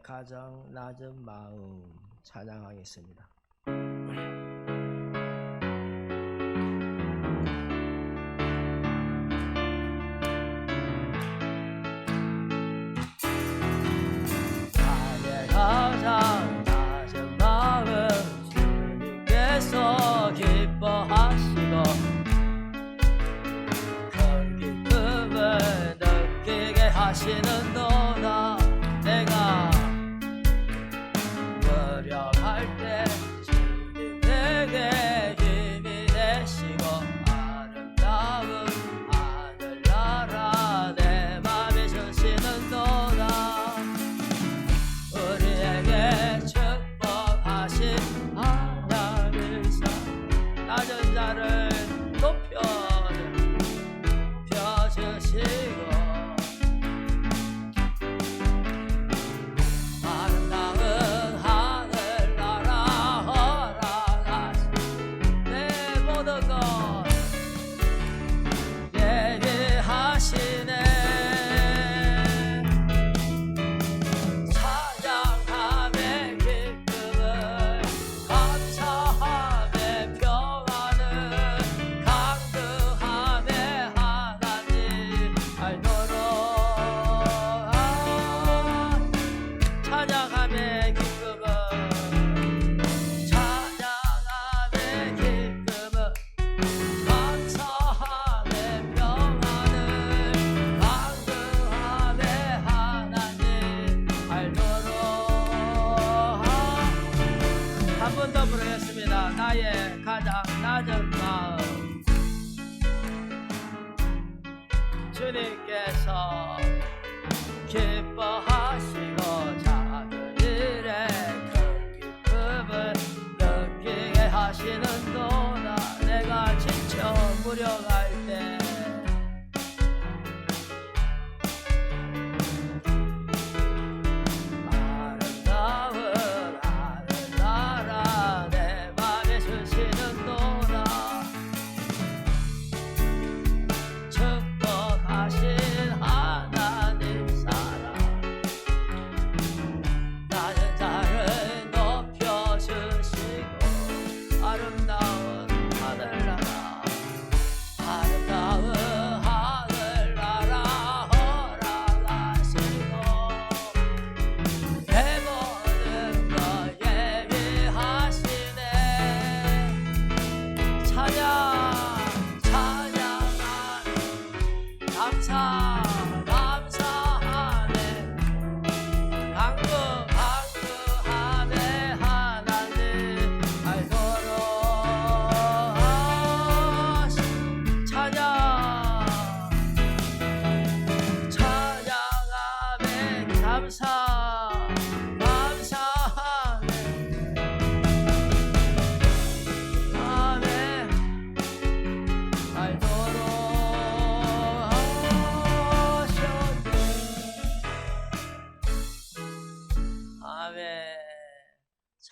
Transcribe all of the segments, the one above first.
가장 낮은 마음 찬양하겠습니다. 나의 가장 낮은 마음 주님께서 기뻐하시고 큰 기쁨을 느끼게 하시는도다. 내가 노력할 때 주님 내게 힘이 되시고 아름다운 하늘나라 내 맘에 주시는도다. 우리에게 축복하신 하나님사 낮은 자를 높여주시고 나의 가장 낮은 마음 주님께서 기뻐하시고 작은 일에 큰 기쁨을 느끼게 하시는도다. 내가 지쳐 무력할 때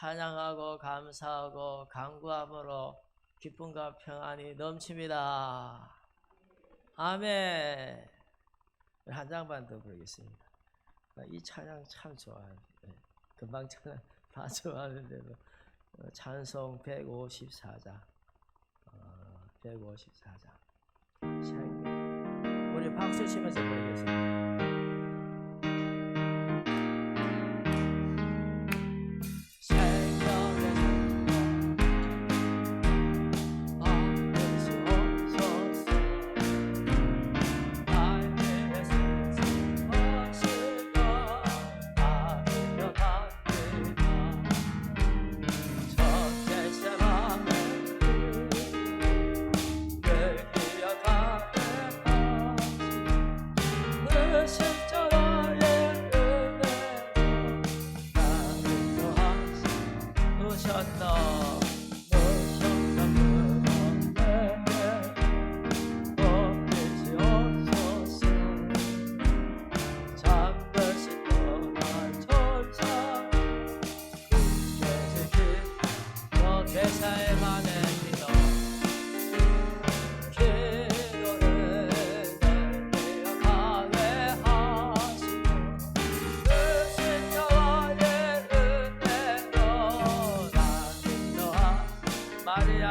찬양하고 감사하고 간구함으로 기쁨과 평안이 넘칩니다. 아멘. 한 장만 더 부르겠습니다. 이 찬양 참 좋아요. 금방 찬양 다 좋아하는데도 찬송 154장 154장 우리 박수 치면서 부르겠습니다. 늘 기억하며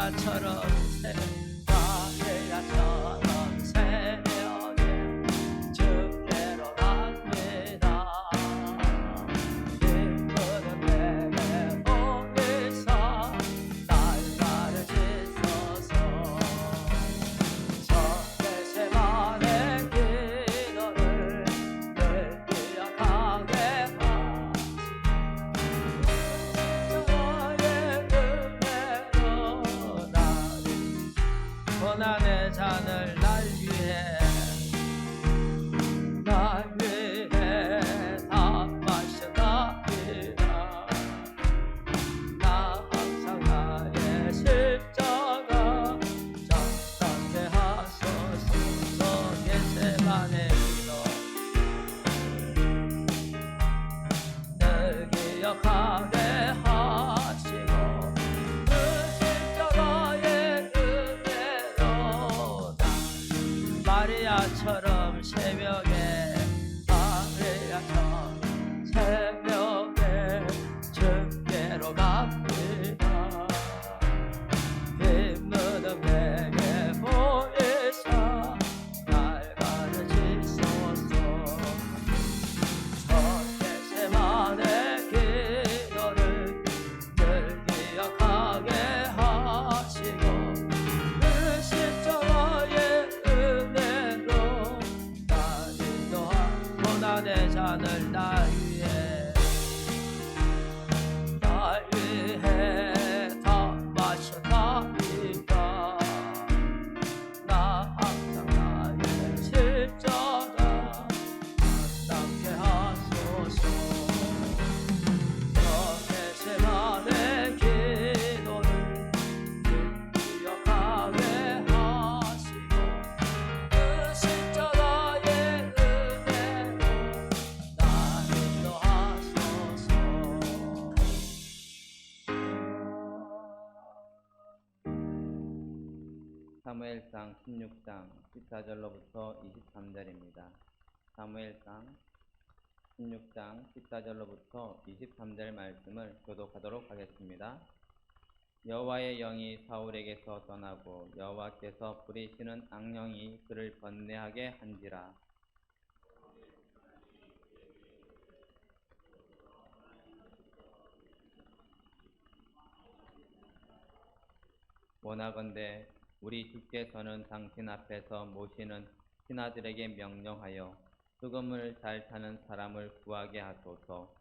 마리아처럼 새벽에 주께로 갑니다. 기쁨은 내게 보이사 날 가르치소서. 첫세만의 기도를 늘 기억하게 고난의 잔을 날 위해 다 마셨나이다. 나 항상 나의 십자가 잡게 하소서. 겟세마네 기도 늘 기억하게 하시고 그 십자가의 은혜로 나 마리아처럼 새벽에 주께로 갑니다. 빗무덤 내게 보이사 날 가르치소서. 겟세마네 기도를 늘 기억하게 하시고 그 십자가의 은혜로 날 인도하 고난의 잔을 날 위해 다 마셨나이다. 나 항상 나의 십자가 담게 하소서. 겟세마네 기도를 늘 기억하게 하시고 그 십자가의 은혜로 날 인도하소서. 사무엘상 16장 14절로부터 23절입니다. 사무엘상 16장 14절로부터 23절 말씀을 교독하도록 하겠습니다. 여호와의 영이 사울에게서 떠나고 여호와께서 부리시는 악령이 그를 번뇌하게 한지라. 원하건대 우리 주께서는 당신 앞에서 모시는 신하들에게 명령하여 수금을 잘 타는 사람을 구하게 하소서.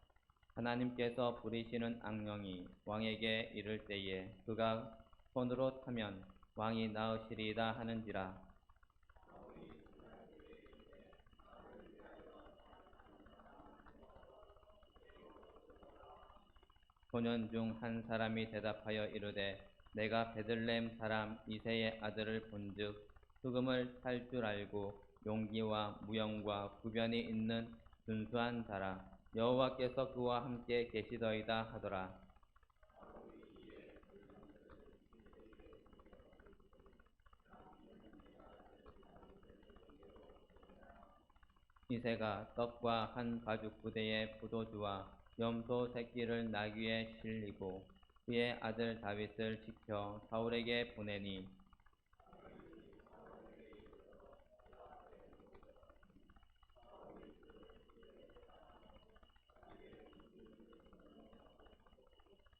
하나님께서 부리시는 악령이 왕에게 이를 때에 그가 손으로 타면 왕이 나으시리이다 하는지라. 소년 중 한 사람이 대답하여 이르되 내가 베들레헴 사람 이새의 아들을 본즉 수금을 탈 줄 알고 용기와 무용과 구변이 있는 준수한 자라. 여호와께서 그와 함께 계시더이다 하더라. 이새가 떡과 한 가죽 부대에 포도주와 염소 새끼를 나귀에 실리고 그의 아들 다윗을 지켜 사울에게 보내니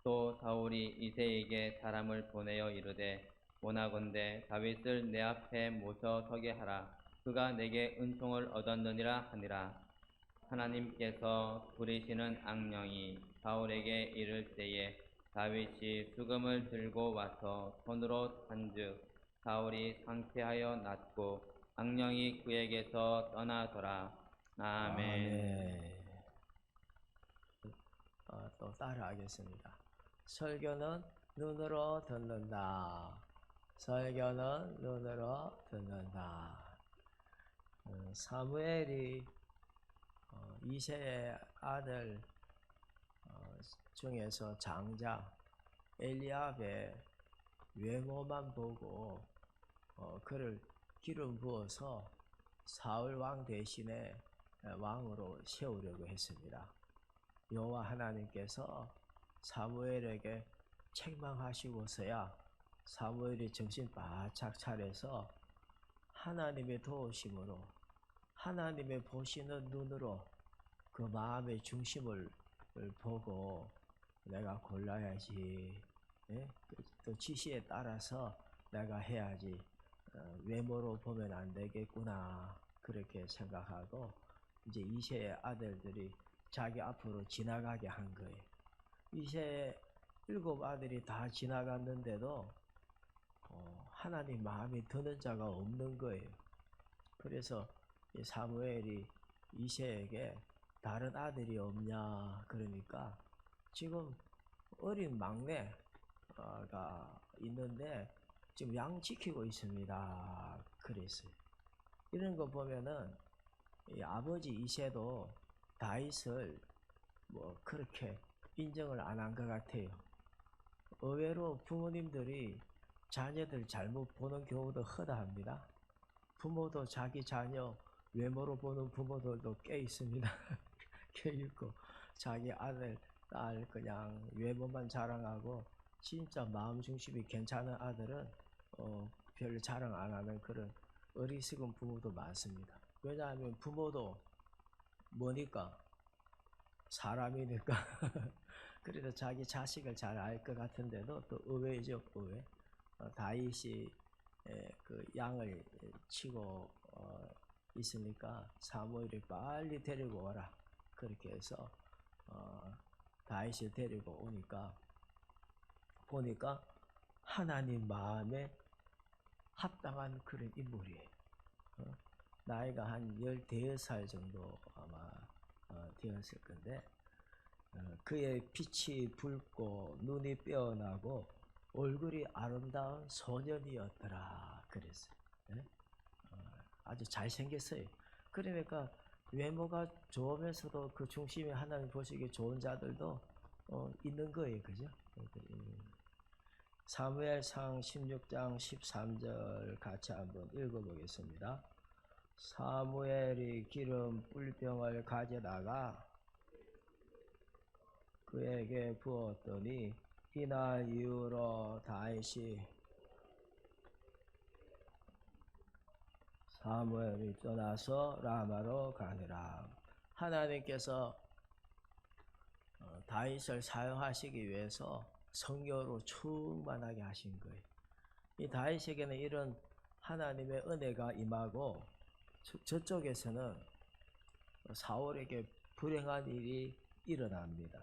또 사울이 이새에게 사람을 보내어 이르되 원하건대 다윗을 내 앞에 모셔 서게 하라. 그가 내게 은총을 얻었느니라 하니라. 하나님께서 부리시는 악령이 사울에게 이를 때에 다윗이 수금을 들고 와서 손으로 탄즉 사울이 상쾌하여 낫고 악령이 그에게서 떠나더라. 아멘. 또 따라하겠습니다. 설교는 눈으로 듣는다. 설교는 눈으로 듣는다. 사무엘이 이새의 아들 중에서 장자 엘리압의 외모만 보고 그를 기름 부어서 사울 왕 대신에 왕으로 세우려고 했습니다. 여호와 하나님께서 사무엘에게 책망하시고서야 사무엘이 정신 바짝 차려서 하나님의 도우심으로 하나님의 보시는 눈으로 그 마음의 중심을 보고 내가 골라야지. 예? 또 지시에 따라서 내가 해야지. 외모로 보면 안 되겠구나. 그렇게 생각하고 이제 이세의 아들들이 자기 앞으로 지나가게 한 거예요. 이세 7 아들이 다 지나갔는데도 하나님 마음이 드는 자가 없는 거예요. 그래서 사무엘이 이세에게 다른 아들이 없냐 그러니까 지금 어린 막내가 있는데 지금 양 지키고 있습니다. 그랬어요. 이런 거 보면은 이 아버지 이세도 다윗을 뭐 그렇게 인정을 안 한 것 같아요. 의외로 부모님들이 자녀들 잘못 보는 경우도 허다합니다. 부모도 자기 자녀 외모로 보는 부모들도 꽤 있습니다. 꽤 있고 자기 아들, 딸 그냥 외모만 자랑하고 진짜 마음 중심이 괜찮은 아들은 별로 자랑 안 하는 그런 어리석은 부모도 많습니다. 왜냐하면 부모도 뭐니까 사람이니까 그래도 자기 자식을 잘 알 것 같은데도 또 의외죠. 의외. 다윗이 그 양을 치고 있으니까 사무엘이 빨리 데리고 오라 그렇게 해서 다윗을 데리고 오니까 보니까 하나님 마음에 합당한 그런 인물이에요. 나이가 한 15살 정도 아마 되었을 건데 그의 빛이 붉고 눈이 빼어나고 얼굴이 아름다운 소년이었더라 그랬어요. 네? 아주 잘생겼어요. 그러니까 외모가 좋으면서도 그 중심에 하나님 보시기에 좋은 자들도 있는 거예요. 그죠? 사무엘상 16장 13절 같이 한번 읽어보겠습니다. 사무엘이 기름 뿔병을 가져다가 그에게 부었더니 이날 이후로 다윗이 사무엘이 떠나서 라마로 가니라. 하나님께서 다윗을 사용하시기 위해서 성령으로 충만하게 하신 거예요. 이 다윗에게는 이런 하나님의 은혜가 임하고 저쪽에서는 사울에게 불행한 일이 일어납니다.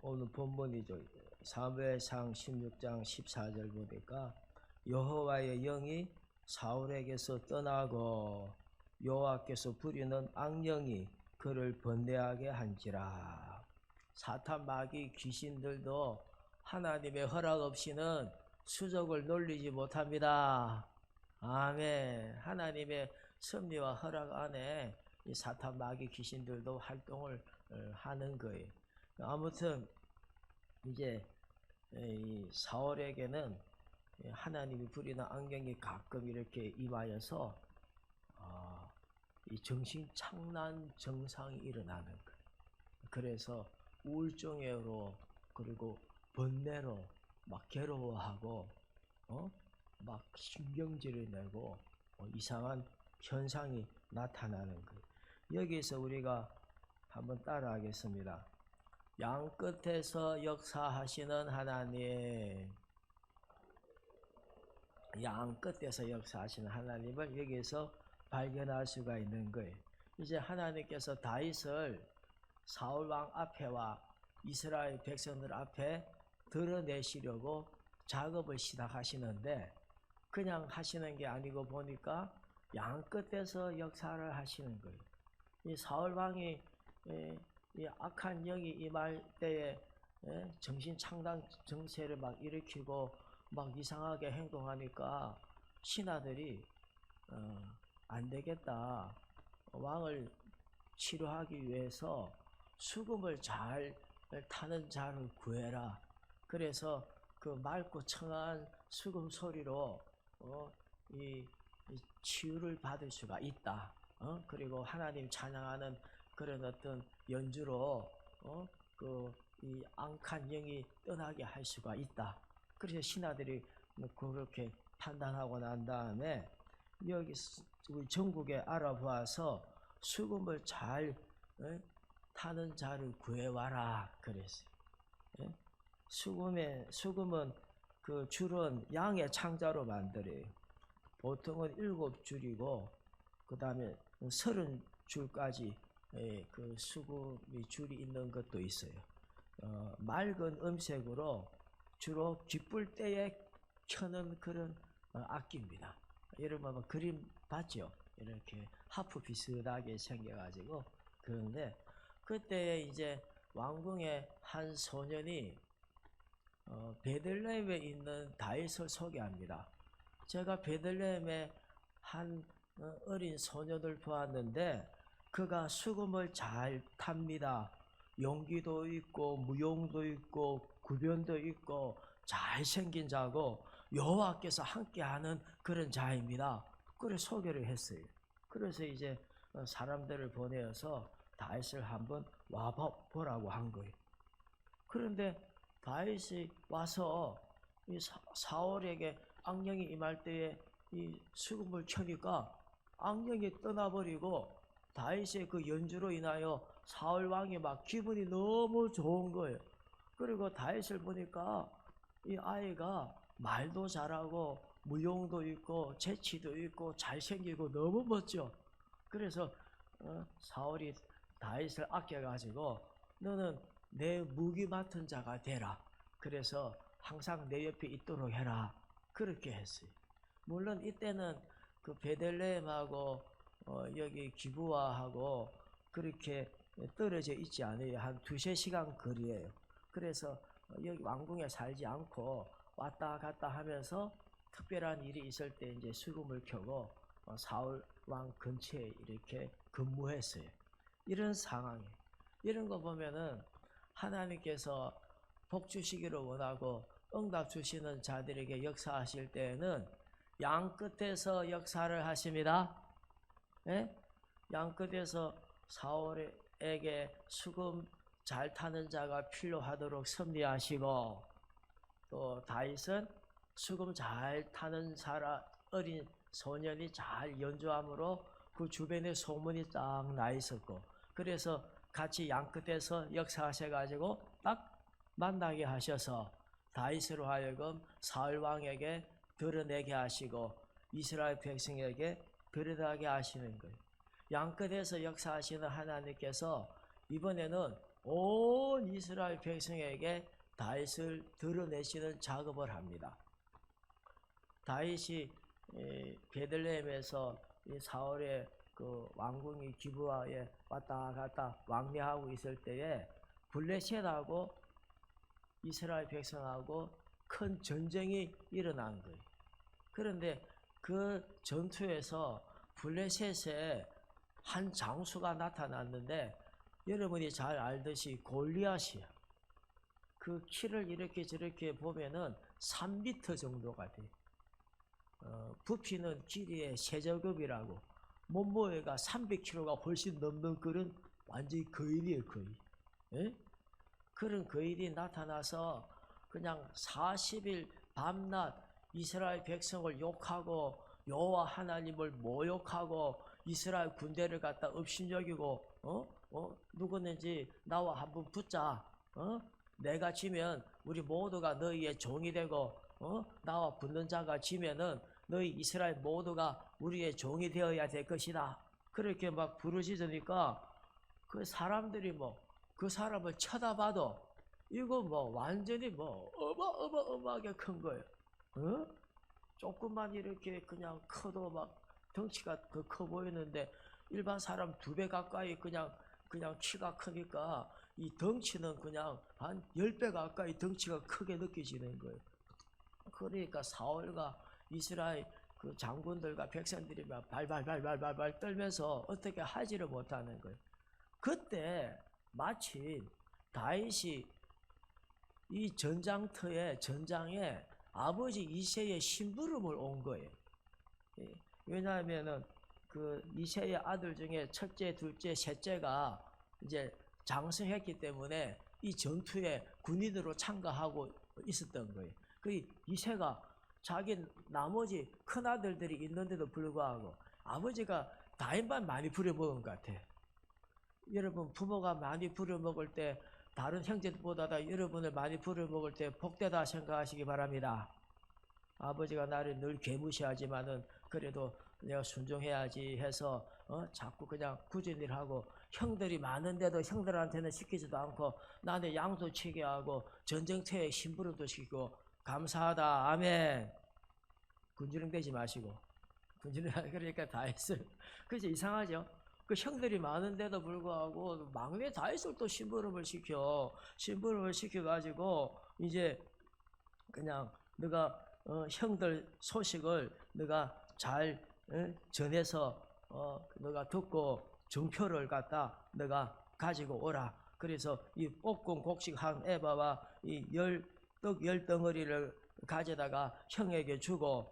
오늘 본문이죠. 사무엘상 16장 14절 보니까 여호와의 영이 사울에게서 떠나고 여호와께서 부리는 악령이 그를 번뇌하게 한지라. 사탄 마귀 귀신들도 하나님의 허락 없이는 수족을 놀리지 못합니다. 아멘. 하나님의 섭리와 허락 안에 이 사탄 마귀 귀신들도 활동을 하는 거예요. 아무튼 이제 이 사울에게는 하나님이 부리는 악령이 가끔 이렇게 임하여서 이 정신착란 증상이 일어나는 거예요. 그래서 우울증으로 그리고 번뇌로 막 괴로워하고 막 신경질을 내고 이상한 현상이 나타나는 거예요. 여기서 우리가 한번 따라하겠습니다. 양 끝에서 역사하시는 하나님, 양 끝에서 역사하시는 하나님을 여기서 발견할 수가 있는 거예요. 이제 하나님께서 다윗을 사울왕 앞에와 이스라엘 백성들 앞에 드러내시려고 작업을 시작하시는데 그냥 하시는 게 아니고 보니까 양 끝에서 역사를 하시는 거예요. 이 사울왕이 이 악한 영이 임할 때에 정신착란 증세를 막 일으키고 막 이상하게 행동하니까 신하들이 안 되겠다. 왕을 치료하기 위해서 수금을 잘 타는 자를 구해라. 그래서 그 맑고 청한 수금 소리로 이 치유를 받을 수가 있다. 그리고 하나님 찬양하는 그런 어떤 연주로 이 악한 영이 떠나게 할 수가 있다. 그래서 신하들이 그렇게 판단하고 난 다음에 여기 우리 전국에 알아보아서 수금을 잘 타는 자를 구해와라 그랬어요. 예? 수금은 그 줄은 양의 창자로 만들어요. 보통은 7줄이고 그 다음에 30줄까지 그 수금이 줄이 있는 것도 있어요. 맑은 음색으로 주로 기쁠 때에 켜는 그런 악기입니다. 여러분 그림 봤죠? 이렇게 하프 비슷하게 생겨가지고. 그런데 그때에 이제 왕궁의 한 소년이 베들레헴에 있는 다윗을 소개합니다. 제가 베들레헴에 한 어린 소년을 보았는데 그가 수금을 잘 탑니다. 용기도 있고 무용도 있고 구변도 있고 잘생긴 자고 여호와께서 함께하는 그런 자입니다. 그래 소개를 했어요. 그래서 이제 사람들을 보내어서 다윗을 한번 와보라고 한 거예요. 그런데 다윗이 와서 이 사울에게 악령이 임할 때에 이 수금을 켜니까 악령이 떠나버리고 다윗의 그 연주로 인하여 사울 왕이 막 기분이 너무 좋은 거예요. 그리고 다윗을 보니까 이 아이가 말도 잘하고 무용도 있고 재치도 있고 잘생기고 너무 멋져. 그래서 사울이 다윗을 아껴가지고 너는 내 무기 맡은 자가 되라. 그래서 항상 내 옆에 있도록 해라. 그렇게 했어요. 물론 이때는 그 베들레헴하고 여기 기브아하고 그렇게 떨어져 있지 않아요. 한 2~3시간 거리예요. 그래서 여기 왕궁에 살지 않고 왔다 갔다 하면서 특별한 일이 있을 때 이제 수금을 켜고 사울 왕 근처에 이렇게 근무했어요. 이런 상황에 이런 거 보면은 하나님께서 복 주시기를 원하고 응답 주시는 자들에게 역사하실 때에는 양 끝에서 역사를 하십니다. 예? 양 끝에서 사울에게 수금 잘 타는 자가 필요하도록 섭리하시고 또 다윗은 수금 잘 타는 어린 소년이 잘 연주함으로 그 주변에 소문이 딱 나 있었고 그래서 같이 양 끝에서 역사하셔가지고 딱 만나게 하셔서 다윗으로 하여금 사울 왕에게 드러내게 하시고 이스라엘 백성에게 드러나게 하시는 거예요. 양 끝에서 역사하시는 하나님께서 이번에는 온 이스라엘 백성에게 다윗을 드러내시는 작업을 합니다. 다윗이 베들레헴에서 사울의 그 왕궁이 기브아에 왔다 갔다 왕래하고 있을 때에 블레셋하고 이스라엘 백성하고 큰 전쟁이 일어난 거예요. 그런데 그 전투에서 블레셋에 한 장수가 나타났는데 여러분이 잘 알듯이 골리앗이야. 그 키를 이렇게 저렇게 보면은 3m 정도가 돼. 부피는 길이의 세제곱이라고 몸무게가 300kg가 훨씬 넘는 그런 완전히 거인이에요, 거인. 예? 그런 거인이 나타나서 그냥 40일 밤낮 이스라엘 백성을 욕하고 여호와 하나님을 모욕하고 이스라엘 군대를 갖다 업신여기고 누구든지 나와 한번 붙자. 내가 지면 우리 모두가 너희의 종이 되고 나와 붙는 자가 지면은 너희 이스라엘 모두가 우리의 종이 되어야 될 것이다. 그렇게 막 부르짖으니까 그 사람들이 그 사람을 쳐다봐도 이거 완전히 어마어마하게 큰 거예요. 조금만 이렇게 그냥 커도 막 덩치가 더 커 보이는데 일반 사람 2배 가까이 그냥 키가 크니까 이 덩치는 그냥 한 10배 가까이 덩치가 크게 느껴지는 거예요. 그러니까 사울과 이스라엘 그 장군들과 백성들이 막 발발발발발발 떨면서 어떻게 하지를 못하는 거예요. 그때 마침 다윗이 이 전장에 아버지 이새의 심부름을 온 거예요. 왜냐하면은 그 이새의 아들 중에 첫째, 둘째, 셋째가 이제 장성했기 때문에 이 전투에 군인으로 참가하고 있었던 거예요. 그 이새가 자기 나머지 큰아들들이 있는데도 불구하고 아버지가 다인반 많이 부려먹은 것 같아. 여러분 부모가 많이 부려먹을 때 다른 형제보다 여러분을 많이 부려먹을 때 복되다 생각하시기 바랍니다. 아버지가 나를 늘 개무시하지만은 그래도 내가 순종해야지 해서 자꾸 그냥 굳은 일하고 형들이 많은데도 형들한테는 시키지도 않고 나한테 양도 치게 하고 전쟁터에 심부름도 시키고 감사하다. 아멘. 군주령되지 마시고 군주령 그러니까 다 했어요. 그래서 이상하죠. 그 형들이 많은데도 불구하고 막내 다윗을 또 심부름을 시켜가지고 이제 그냥 너가 형들 소식을 너가 잘 전해서 너가 듣고 정표를 갖다 너가 가지고 오라. 그래서 이 볶은 곡식 한 에바와 이 떡 10덩어리를 가져다가 형에게 주고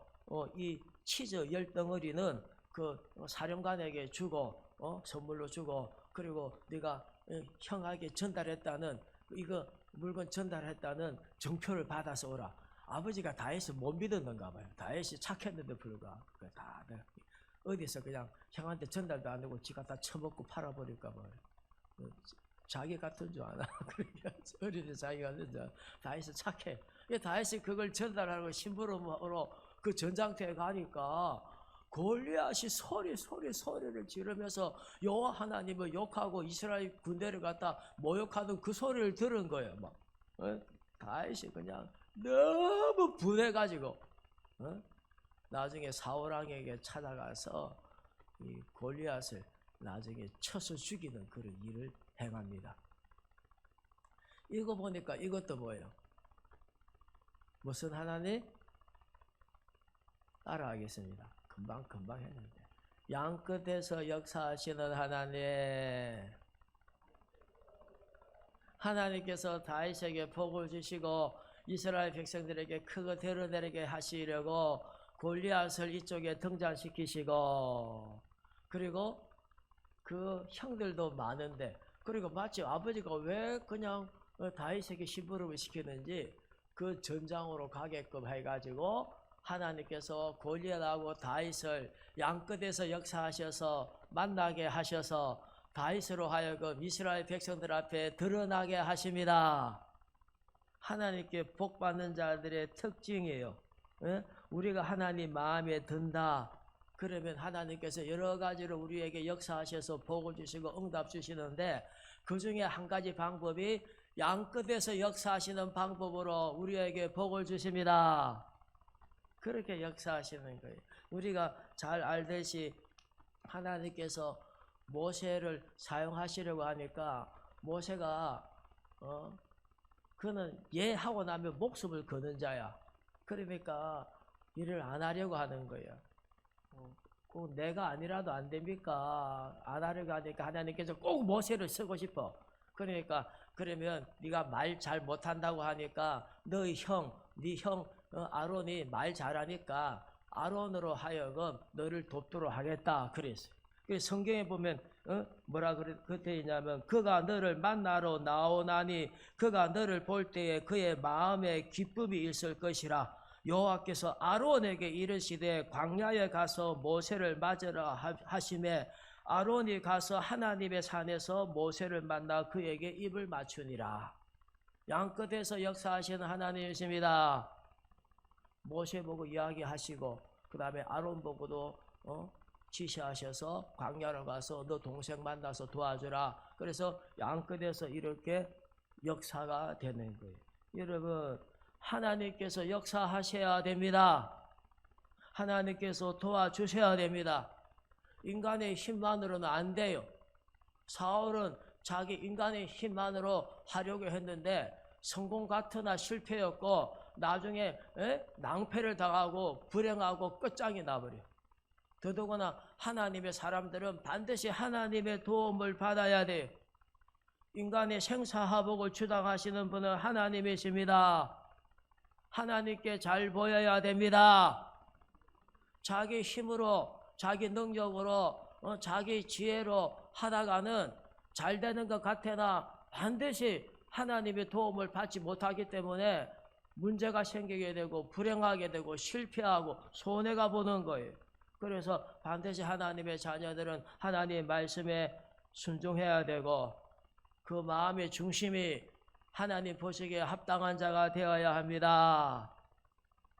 이 치즈 10덩어리는 그 사령관에게 주고 선물로 주고 그리고 네가 형에게 전달했다는 이거 물건 전달했다는 정표를 받아서 오라. 아버지가 다윗을 못 믿었는가 봐요. 다윗이 착했는데 불구하고 다 어디서 그냥 형한테 전달도 안 되고 지가 다 처먹고 팔아버릴까 봐요. 자기 같은 줄 아나. 그러니까 어린이 자기 같은 줄 아나. 다윗은 착해. 다윗이 그걸 전달하고 심부름으로 그 전장터에 가니까 골리앗이 소리를 지르면서 여호와 하나님을 욕하고 이스라엘 군대를 갖다 모욕하는 그 소리를 들은 거예요. 막 다윗이 그냥 너무 분해가지고 나중에 사울 왕에게 찾아가서 이 골리앗을 나중에 쳐서 죽이는 그런 일을 행합니다. 이거 보니까 이것도 뭐예요? 무슨 하나님? 따라하겠습니다. 금방 했는데 양끝에서 역사하시는 하나님, 하나님께서 다윗에게 복을 주시고 이스라엘 백성들에게 크고 드러내게 하시려고 골리앗을 이쪽에 등장시키시고 그리고 그 형들도 많은데 그리고 마치 아버지가 왜 그냥 다윗에게 심부름을 시키는지 그 전장으로 가게끔 해가지고 하나님께서 골리앗하고 다윗을 양끝에서 역사하셔서 만나게 하셔서 다윗으로 하여금 이스라엘 백성들 앞에 드러나게 하십니다. 하나님께 복받는 자들의 특징이에요. 우리가 하나님 마음에 든다. 그러면 하나님께서 여러 가지로 우리에게 역사하셔서 복을 주시고 응답 주시는데 그 중에 한 가지 방법이 양끝에서 역사하시는 방법으로 우리에게 복을 주십니다. 그렇게 역사하시는 거예요. 우리가 잘 알듯이 하나님께서 모세를 사용하시려고 하니까 모세가 그는 하고 나면 목숨을 거는 자야. 그러니까 일을 안 하려고 하는 거예요. 꼭 내가 아니라도 안 됩니까? 안 하려고 하니까 하나님께서 꼭 모세를 쓰고 싶어. 그러니까 그러면 네가 말 잘 못한다고 하니까 네 형 아론이 말 잘하니까 아론으로 하여금 너를 돕도록 하겠다 그랬어요. 그래서 성경에 보면 뭐라 그때 있냐면 그가 너를 만나러 나오나니 그가 너를 볼 때에 그의 마음에 기쁨이 있을 것이라. 여호와께서 아론에게 이르시되 광야에 가서 모세를 맞으라 하시매 아론이 가서 하나님의 산에서 모세를 만나 그에게 입을 맞추니라. 양끝에서 역사하시는 하나님이십니다. 모세 보고 이야기하시고 그 다음에 아론 보고도 지시하셔서 광야로 가서 너 동생 만나서 도와주라. 그래서 양끝에서 이렇게 역사가 되는 거예요. 여러분 하나님께서 역사하셔야 됩니다. 하나님께서 도와주셔야 됩니다. 인간의 힘만으로는 안 돼요. 사울은 자기 인간의 힘만으로 하려고 했는데 성공 같으나 실패였고 나중에 낭패를 당하고 불행하고 끝장이 나버려. 더더구나 하나님의 사람들은 반드시 하나님의 도움을 받아야 돼요. 인간의 생사화복을 주장하시는 분은 하나님이십니다. 하나님께 잘 보여야 됩니다. 자기 힘으로 자기 능력으로 자기 지혜로 하다가는 잘 되는 것 같으나 반드시 하나님의 도움을 받지 못하기 때문에 문제가 생기게 되고 불행하게 되고 실패하고 손해가 보는 거예요. 그래서 반드시 하나님의 자녀들은 하나님의 말씀에 순종해야 되고 그 마음의 중심이 하나님 보시기에 합당한 자가 되어야 합니다.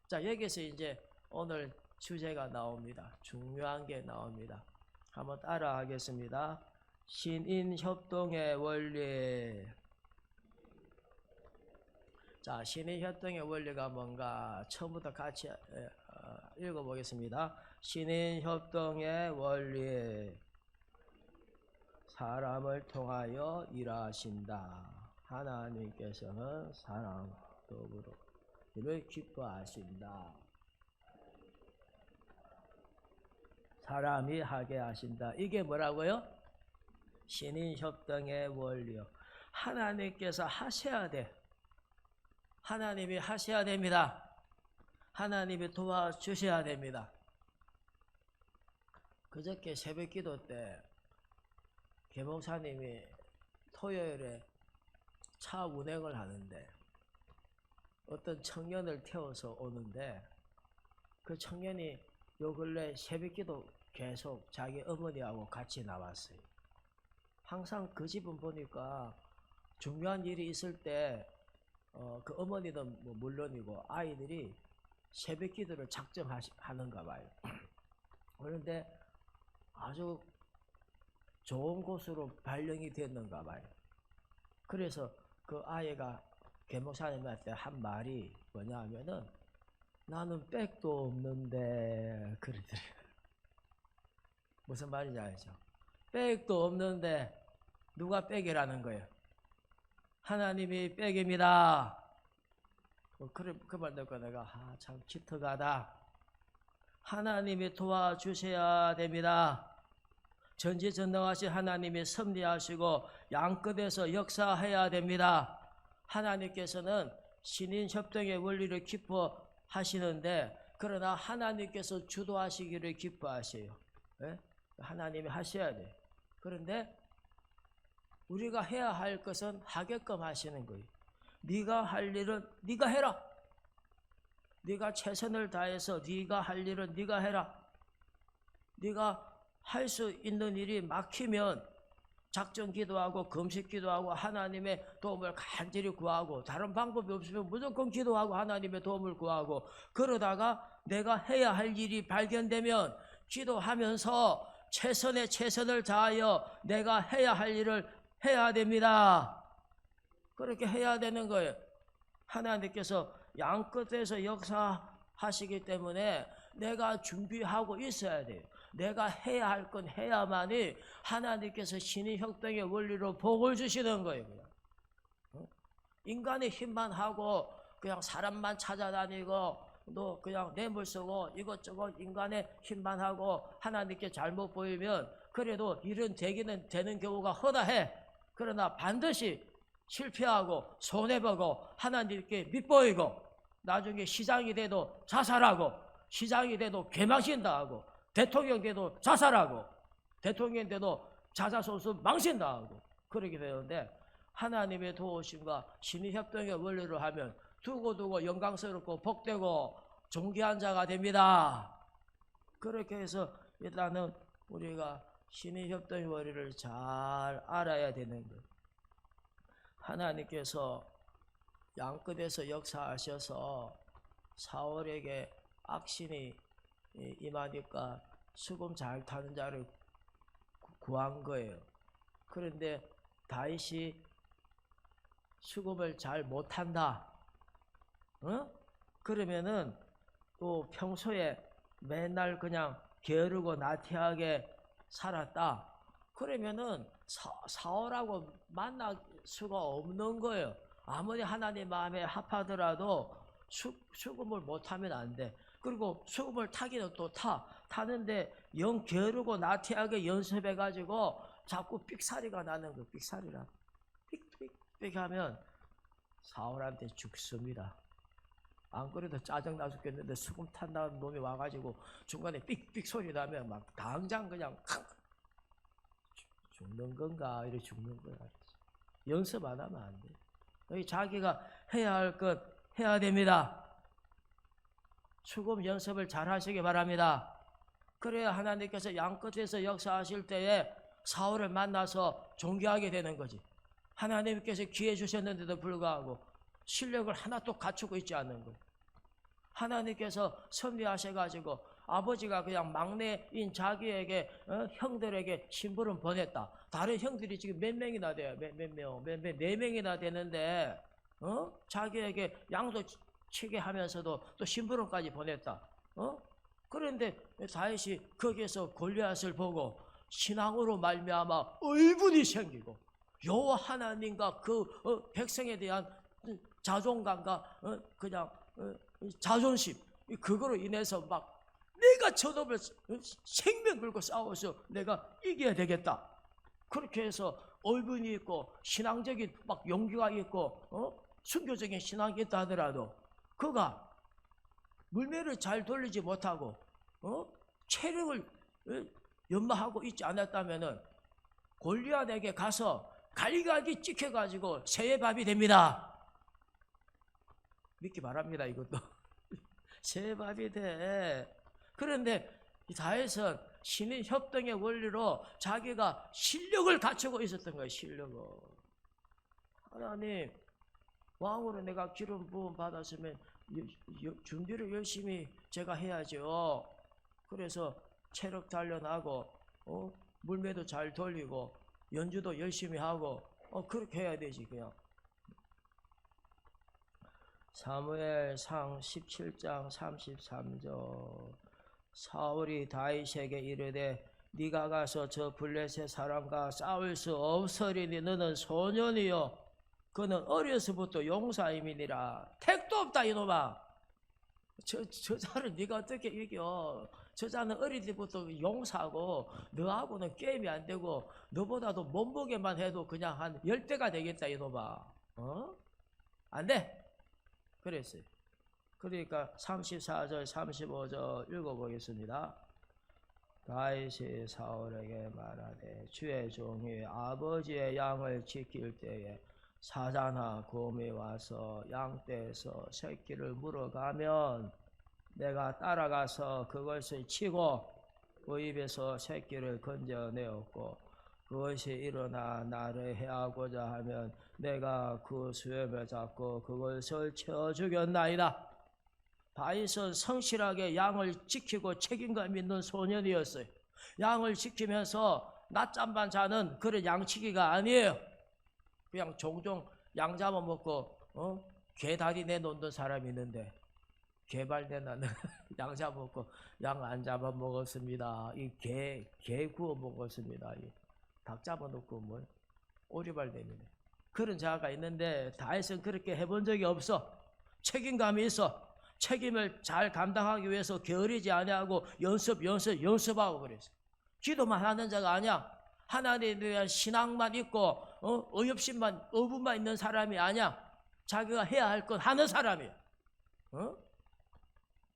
자, 여기서 이제 오늘 주제가 나옵니다. 중요한 게 나옵니다. 한번 따라 하겠습니다. 신인협동의 원리. 자, 신인협동의 원리가 뭔가 처음부터 같이 읽어보겠습니다. 신인협동의 원리. 사람을 통하여 일하신다. 하나님께서는 사람 더불어 이를 기뻐하신다. 사람이 하게 하신다. 이게 뭐라고요? 신인협동의 원리요. 하나님께서 하셔야 돼. 하나님이 하셔야 됩니다. 하나님이 도와주셔야 됩니다. 그저께 새벽기도 때 계목사님이 토요일에 차 운행을 하는데 어떤 청년을 태워서 오는데 그 청년이 요 근래 새벽기도 계속 자기 어머니하고 같이 나왔어요. 항상 그 집은 보니까 중요한 일이 있을 때 그 어머니는 뭐 물론이고 아이들이 새벽 기도를 작정하는가 봐요. 그런데 아주 좋은 곳으로 발령이 됐는가 봐요. 그래서 그 아이가 계목사님한테 한 말이 뭐냐 하면은 나는 백도 없는데 그러더래요. 무슨 말인지 알죠? 백도 없는데 누가 백이라는 거예요? 하나님이 백입니다. 그 말 듣고 내가 참 기특하다. 하나님이 도와주셔야 됩니다. 전지전능하신 하나님이 섭리하시고 양끝에서 역사해야 됩니다. 하나님께서는 신인협동의 원리를 기뻐하시는데 그러나 하나님께서 주도하시기를 기뻐하세요. 네? 하나님이 하셔야 돼요. 그런데 우리가 해야 할 것은 하게끔 하시는 거예요. 네가 할 일은 네가 해라. 네가 최선을 다해서 네가 할 일은 네가 해라. 네가 할 수 있는 일이 막히면 작전 기도하고 금식 기도하고 하나님의 도움을 간절히 구하고 다른 방법이 없으면 무조건 기도하고 하나님의 도움을 구하고 그러다가 내가 해야 할 일이 발견되면 기도하면서 최선을 다하여 내가 해야 할 일을 해야 됩니다. 그렇게 해야 되는 거예요. 하나님께서 양끝에서 역사하시기 때문에 내가 준비하고 있어야 돼요. 내가 해야 할 건 해야만이 하나님께서 신인협동의 원리로 복을 주시는 거예요. 그냥. 인간의 힘만 하고 그냥 사람만 찾아다니고 또 그냥 뇌물 쓰고 이것저것 인간의 힘만 하고 하나님께 잘못 보이면 그래도 일은 되는 경우가 허다해. 그러나 반드시 실패하고 손해보고 하나님께 밑보이고 나중에 시장이 돼도 자살하고 시장이 돼도 개망신당하고 대통령 돼도 자살하고 대통령 돼도 자사소수 망신당하고 그렇게 되는데 하나님의 도우심과 신인협동의 원리로 하면 두고두고 영광스럽고 복되고 존귀한 자가 됩니다. 그렇게 해서 일단은 우리가 신인협동의 원리를 잘 알아야 되는 거예요. 하나님께서 양끝에서 역사하셔서 사울에게 악신이 임하니까 수금 잘 타는 자를 구한 거예요. 그런데 다윗이 수금을 잘 못한다. 그러면은 또 평소에 맨날 그냥 게으르고 나태하게 살았다. 그러면은 사울하고 만날 수가 없는 거예요. 아무리 하나님 마음에 합하더라도 수금을 못하면 안 돼. 그리고 수금을 타기는 또 타는데 영 게으르고 나태하게 연습해가지고 자꾸 삑사리가 나는 거예요. 삑사리라. 삑삑삑 하면 사울한테 죽습니다. 안 그래도 짜증나 죽겠는데 수금 탄다는 놈이 와가지고 중간에 삑삑 소리 나면 막 당장 그냥 죽는 건가 이렇게 죽는 거야. 연습 안 하면 안 돼. 자기가 해야 할 것 해야 됩니다. 수금 연습을 잘 하시기 바랍니다. 그래야 하나님께서 양끝에서 역사하실 때에 사울을 만나서 존경하게 되는 거지. 하나님께서 기회 주셨는데도 불구하고 실력을 하나도 갖추고 있지 않는 거예요. 하나님께서 섭리하셔가지고 아버지가 그냥 막내인 자기에게 형들에게 심부름 보냈다. 다른 형들이 지금 몇 명이나 돼요? 네 명이나 되는데 자기에게 양도 치게 하면서도 또 심부름까지 보냈다. 그런데 다윗이 거기에서 골리앗을 보고 신앙으로 말미암아 의분이 생기고 여호와 하나님과 그 백성에 대한 자존감과 그냥 자존심, 그거로 인해서 막 내가 저놈을 생명 걸고 싸워서 내가 이겨야 되겠다. 그렇게 해서 의분이 있고 신앙적인 막 용기가 있고 순교적인 신앙이 있다 하더라도 그가 물매를 잘 돌리지 못하고 체력을 연마하고 있지 않았다면은 골리앗에게 가서 갈갈이 찍혀가지고 새의 밥이 됩니다. 믿기 바랍니다. 이것도 새의 밥이 돼. 그런데 다윗은 신인 협동의 원리로 자기가 실력을 갖추고 있었던 거예요. 실력을. 하나님, 왕으로 내가 기름 부음 받았으면 준비를 열심히 제가 해야죠. 그래서 체력 단련하고 물매도 잘 돌리고 연주도 열심히 하고 그렇게 해야 되지. 그냥 사무엘상 17장 33절 사울이 다윗에게 이르되 네가 가서 저 블레셋 사람과 싸울 수 없으리니 너는 소년이요 그는 어려서부터 용사임이니라. 택도 없다 이놈아. 저 자를 네가 어떻게 이겨. 저 자는 어릴 때부터 용사고 너하고는 게임이 안 되고 너보다도 몸무게만 해도 그냥 한 10배가 되겠다 이놈아. 안 돼. 그랬어요. 그러니까 34절 35절 읽어보겠습니다. 다윗이 사울에게 말하되 주의 종이 아버지의 양을 지킬 때에 사자나 곰이 와서 양떼에서 새끼를 물어가면 내가 따라가서 그것을 치고 그 입에서 새끼를 건져내었고 그것이 일어나 나를 해하고자 하면 내가 그 수염을 잡고 그것을 쳐 죽였나이다. 다윗은 성실하게 양을 지키고 책임감 있는 소년이었어요. 양을 지키면서 낮잠만 자는 그런 양치기가 아니에요. 그냥 종종 양 잡아먹고 개 다리 내놓는 사람이 있는데 개발 내놓는 양 잡아먹고 양 안 잡아먹었습니다. 이 개 구워 먹었습니다. 이 닭 잡아놓고 뭐 오리발 내미네. 그런 자가 있는데 다윗은 그렇게 해본 적이 없어. 책임감이 있어. 책임을 잘 감당하기 위해서 게으르지 아니하고 연습하고 그랬어. 기도만 하는 자가 아니야. 하나님에 대한 신앙만 있고 의협심만 의분만 있는 사람이 아니야. 자기가 해야 할 건 하는 사람이야.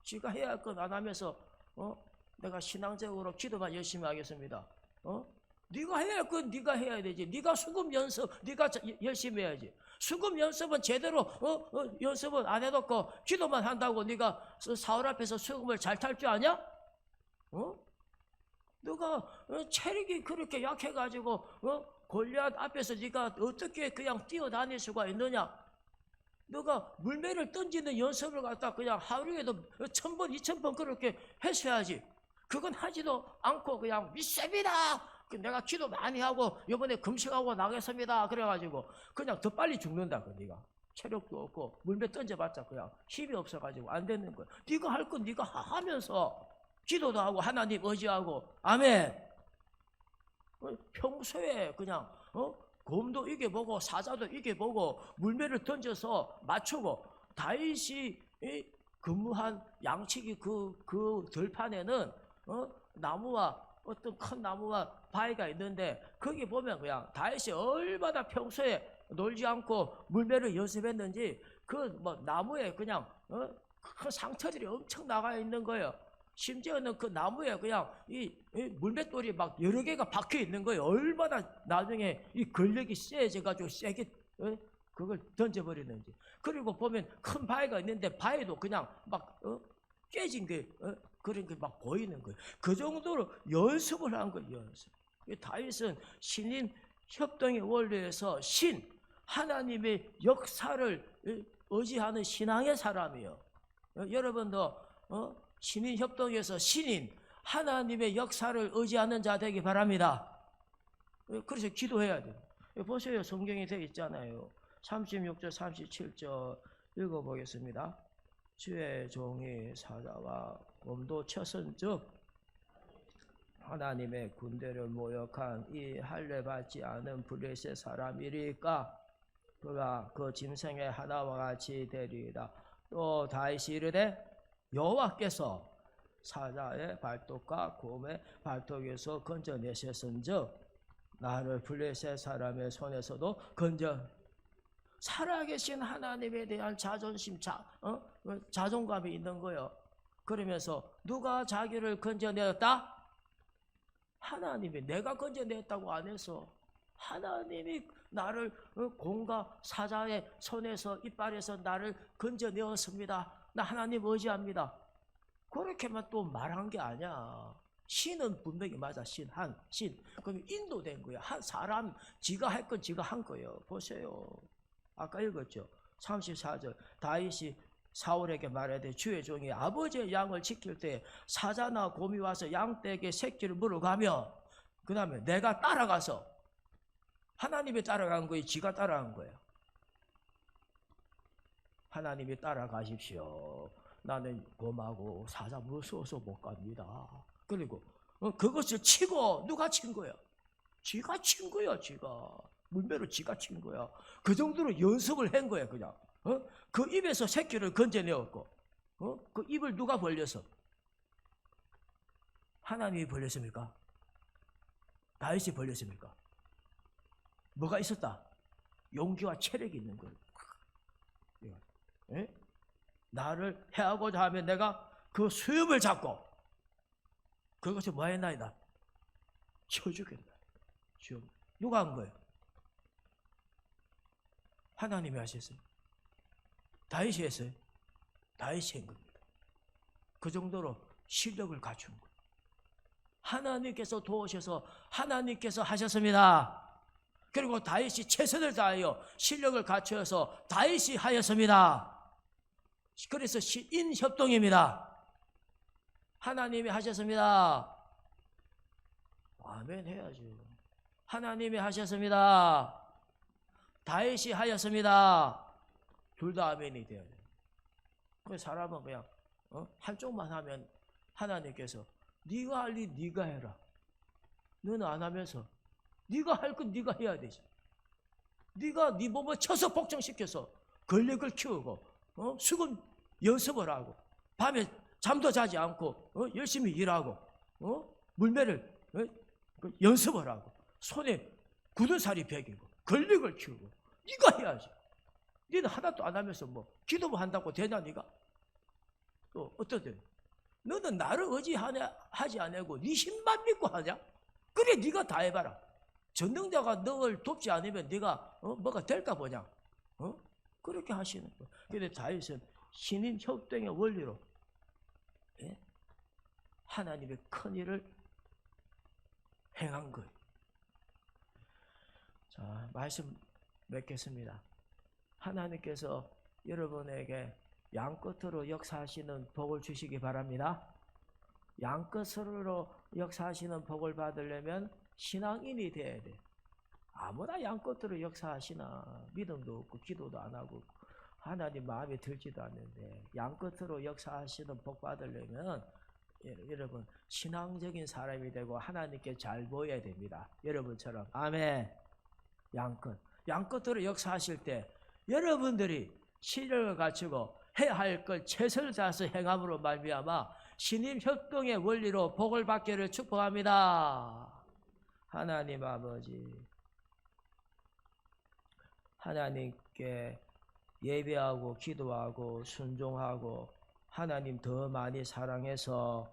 지가 해야 할 건 안 하면서 내가 신앙적으로 기도만 열심히 하겠습니다. 네가 해야 할 건 네가 해야 되지. 네가 수금 연습 네가 열심히 해야지. 수금 연습은 제대로 연습은 안 해놓고 기도만 한다고 네가 사울 앞에서 수금을 잘 탈 줄 아냐? 너가 체력이 그렇게 약해가지고 골리앗 앞에서 네가 어떻게 그냥 뛰어다닐 수가 있느냐? 너가 물매를 던지는 연습을 갖다 그냥 하루에도 1000번 2000번 그렇게 했어야지. 그건 하지도 않고 그냥 믿습니다. 내가 기도 많이 하고 이번에 금식하고 나겠습니다. 그래가지고 그냥 더 빨리 죽는다. 네가 체력도 없고 물매 던져봤자 그냥 힘이 없어가지고 안 되는 거야. 네가 할 건 네가 하면서 기도도 하고 하나님 의지하고 아멘. 평소에 그냥 곰도 이겨보고 사자도 이겨보고 물매를 던져서 맞추고 다윗이 근무한 양치기 그 들판에는 나무와 어떤 큰 나무와 바위가 있는데 거기 보면 그냥 다윗이 얼마나 평소에 놀지 않고 물매를 연습했는지 그 뭐 나무에 그냥 큰 상처들이 엄청 나가 있는 거예요. 심지어는 그 나무에 그냥 이 물맷돌이 막 여러 개가 박혀 있는 거예요. 얼마나 나중에 이 근력이 세져가지고 세게 그걸 던져버리는지. 그리고 보면 큰 바위가 있는데 바위도 그냥 막 깨진 게 그런 게 막 보이는 거예요. 그 정도로 연습을 한 거예요. 연습. 다윗은 신인 협동의 원리에서 하나님의 역사를 의지하는 신앙의 사람이에요. 여러분도 신인 협동에서 신인 하나님의 역사를 의지하는 자 되기 바랍니다. 그래서 기도해야 돼요. 보세요. 성경에 되어 있잖아요. 36절 37절 읽어보겠습니다. 주의 종이 사자와 곰도 쳤은즉 하나님의 군대를 모욕한 이 할례 받지 않은 블레셋 사람이리까 그가 그 짐승의 하나와 같이 되리이다. 또 다윗이 이르되 여호와께서 사자의 발톱과 곰의 발톱에서 건져내셨은즉 나를 블레셋 사람의 손에서도 살아계신 하나님에 대한 자존심, 자존감이 있는 거예요. 그러면서 누가 자기를 건져내었다? 하나님이. 내가 건져냈다고 안 해서 하나님이 나를 곰과 사자의 손에서 이빨에서 나를 건져내었습니다. 나 하나님 의지합니다. 그렇게만 또 말한 게 아니야. 신은 분명히 맞아. 신. 그럼 인도된 거야. 한 사람 지가 할 건 지가 한 거예요. 보세요. 아까 읽었죠. 34절 다윗이 사울에게 말하되 주의 종이 아버지의 양을 지킬 때 사자나 곰이 와서 양떼에게 새끼를 물어가며 그 다음에 내가 따라가서 하나님이 따라간 거예요? 지가 따라간 거예요? 하나님이 따라가십시오. 나는 곰하고 사자 무서워서 못 갑니다. 그리고 그것을 치고 누가 친 거야? 지가 친 거야. 지가 물매로 지가 친 거야. 그 정도로 연습을 한 거야. 그냥 그 입에서 새끼를 건져내었고 그 입을 누가 벌려서? 하나님이 벌렸습니까? 다윗이 벌렸습니까? 뭐가 있었다? 용기와 체력이 있는 거예요. 예? 나를 해하고자 하면 내가 그 수염을 잡고 그것이 뭐 했나이다? 쳐주겠다. 누가 한 거예요? 하나님이 하셨어요. 다윗이 했어요. 다윗이 한 겁니다. 그 정도로 실력을 갖춘 거예요. 하나님께서 도우셔서 하나님께서 하셨습니다. 그리고 다윗이 최선을 다하여 실력을 갖춰서 다윗이 하였습니다. 그래서 신인협동입니다. 하나님이 하셨습니다. 아멘 해야죠. 하나님이 하셨습니다. 다윗이 하였습니다. 둘 다 아멘이 돼야 돼요. 그 사람은 그냥 한쪽만 하면 하나님께서 네가 할 일 네가 해라. 너는 안 하면서 네가 할 건 네가 해야 되지. 네가 네 몸을 쳐서 복종시켜서 근력을 키우고 수건 연습을 하고 밤에 잠도 자지 않고 열심히 일하고 물매를 연습을 하고 손에 굳은 살이 배기고 근력을 키우고 네가 해야지. 너는 하나도 안 하면서 뭐 기도만 한다고 되냐 네가? 또 어떠든 너는 나를 의지하지 않고 네 힘만 믿고 하냐? 그래 네가 다 해봐라. 전능자가 너를 돕지 않으면 네가 뭐가 될까 보냐? 그렇게 하시는 거예요. 그런데 다윗은 신인 협동의 원리로 하나님의 큰 일을 행한 거예요. 자, 말씀 맺겠습니다. 하나님께서 여러분에게 양끝으로 역사하시는 복을 주시기 바랍니다. 양끝으로 역사하시는 복을 받으려면 신앙인이 돼야 돼. 아무나 양끝으로 역사하시나 믿음도 없고 기도도 안 하고 하나님 마음에 들지도 않는데 양끝으로 역사하시는 복 받으려면 여러분 신앙적인 사람이 되고 하나님께 잘 보여야 됩니다. 여러분처럼. 아멘. 양끝으로 역사하실 때 여러분들이 실력을 갖추고 해야 할 걸 최선을 다해서 행함으로 말미암아 신임 협동의 원리로 복을 받기를 축복합니다. 하나님 아버지, 하나님께 예배하고 기도하고 순종하고 하나님 더 많이 사랑해서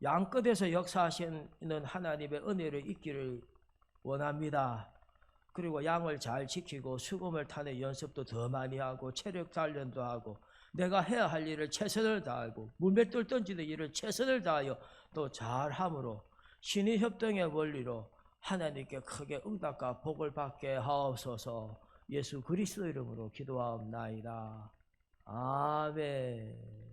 양끝에서 역사하시는 하나님의 은혜를 잊기를 원합니다. 그리고 양을 잘 지키고 수금을 타는 연습도 더 많이 하고 체력 단련도 하고 내가 해야 할 일을 최선을 다하고 물맷돌 던지는 일을 최선을 다하여 또 잘함으로 신의 협동의 원리로 하나님께 크게 응답과 복을 받게 하옵소서. 예수 그리스도 이름으로 기도하옵나이다. 아멘.